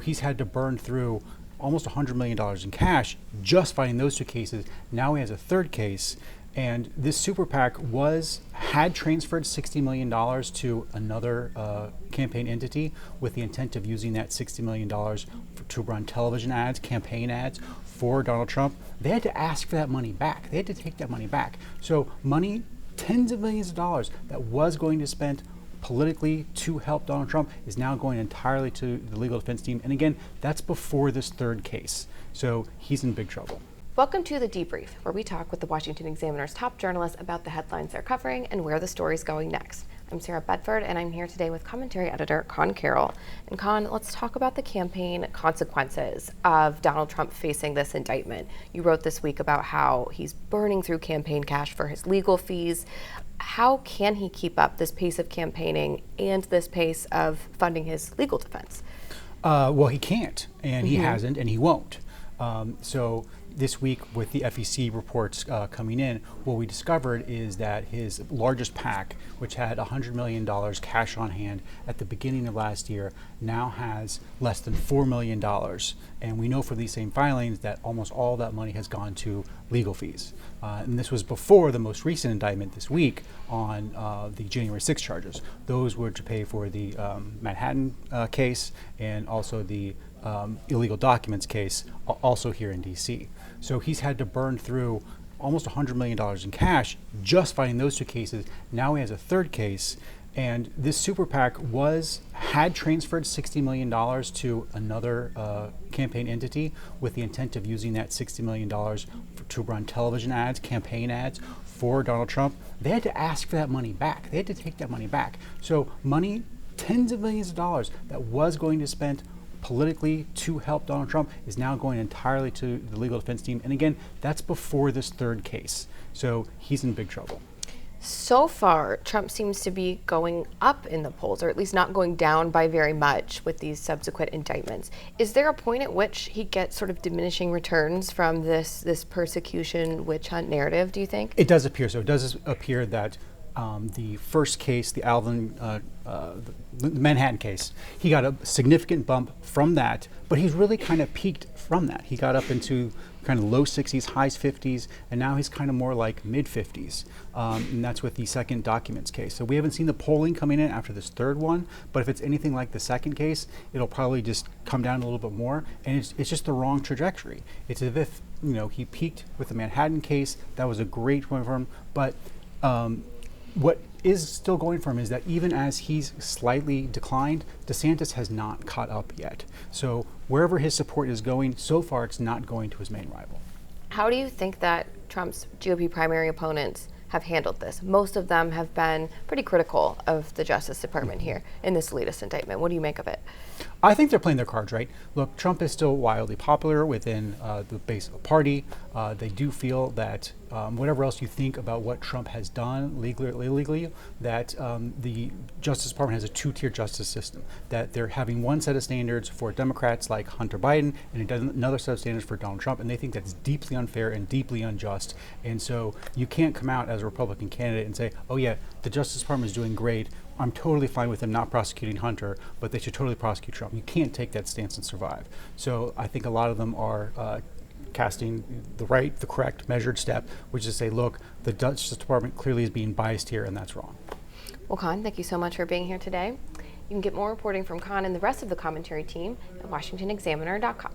he's had to burn through almost $100 million in cash just fighting those two cases. Now he has a third case. And this super PAC had transferred $60 million to another campaign entity with the intent of using that $60 million to run television ads, campaign ads for Donald Trump. They had to ask for that money back. They had to take that money back. So money, tens of millions of dollars that was going to spend politically to help Donald Trump is now going entirely to the legal defense team. And again, that's before this third case. So he's in big trouble. Welcome to The Debrief, where we talk with the Washington Examiner's top journalists about the headlines they're covering and where the story's going next. I'm Sarah Bedford, and I'm here today with commentary editor Conn Carroll. And Conn, let's talk about the campaign consequences of Donald Trump facing this indictment. You wrote this week about how he's burning through campaign cash for his legal fees. How can he keep up this pace of campaigning and this pace of funding his legal defense? Well, he can't, and he hasn't, and he won't. So this week, with the FEC reports coming in, what we discovered is that his largest PAC, which had $100 million cash on hand at the beginning of last year, now has less than $4 million. And we know from these same filings that almost all that money has gone to legal fees. And this was before the most recent indictment this week on the January 6 charges. Those were to pay for the Manhattan case and also the illegal documents case, also here in D.C. So he's had to burn through almost $100 million in cash just fighting those two cases. Now he has a third case, and this super PAC had transferred $60 million to another campaign entity with the intent of using that $60 million to run television ads, campaign ads for Donald Trump. They had to ask for that money back. They had to take that money back. So money, tens of millions of dollars that was going to spend politically to help Donald Trump is now going entirely to the legal defense team. And again, that's before this third case. So he's in big trouble. So far, Trump seems to be going up in the polls, or at least not going down by very much with these subsequent indictments. Is there a point at which he gets sort of diminishing returns from this persecution witch hunt narrative, do you think? It does appear so. It does appear that the first case, the the Manhattan case, he got a significant bump from that, but he's really kind of peaked from that. He got up into kind of low 60s, high 50s, and now he's kind of more like mid 50s. And that's with the second documents case. So we haven't seen the polling coming in after this third one, but if it's anything like the second case, it'll probably just come down a little bit more, and it's just the wrong trajectory. It's as if, he peaked with the Manhattan case. That was a great one for him, but what is still going for him is that even as he's slightly declined, DeSantis has not caught up yet. So wherever his support is going, so far it's not going to his main rival. How do you think that Trump's GOP primary opponents have handled this? Most of them have been pretty critical of the Justice Department here in this latest indictment. What do you make of it? I think they're playing their cards right. Look, Trump is still wildly popular within the base of the party. They do feel that whatever else you think about what Trump has done legally or illegally, that the Justice Department has a two-tier justice system, that they're having one set of standards for Democrats like Hunter Biden and another set of standards for Donald Trump, and they think that's deeply unfair and deeply unjust. And so you can't come out as a Republican candidate and say, oh yeah, the Justice Department is doing great. I'm totally fine with them not prosecuting Hunter, but they should totally prosecute Trump. You can't take that stance and survive. So I think a lot of them are casting the correct, measured step, which is to say, look, the Justice Department clearly is being biased here, and that's wrong. Well, Conn, thank you so much for being here today. You can get more reporting from Conn and the rest of the commentary team at washingtonexaminer.com.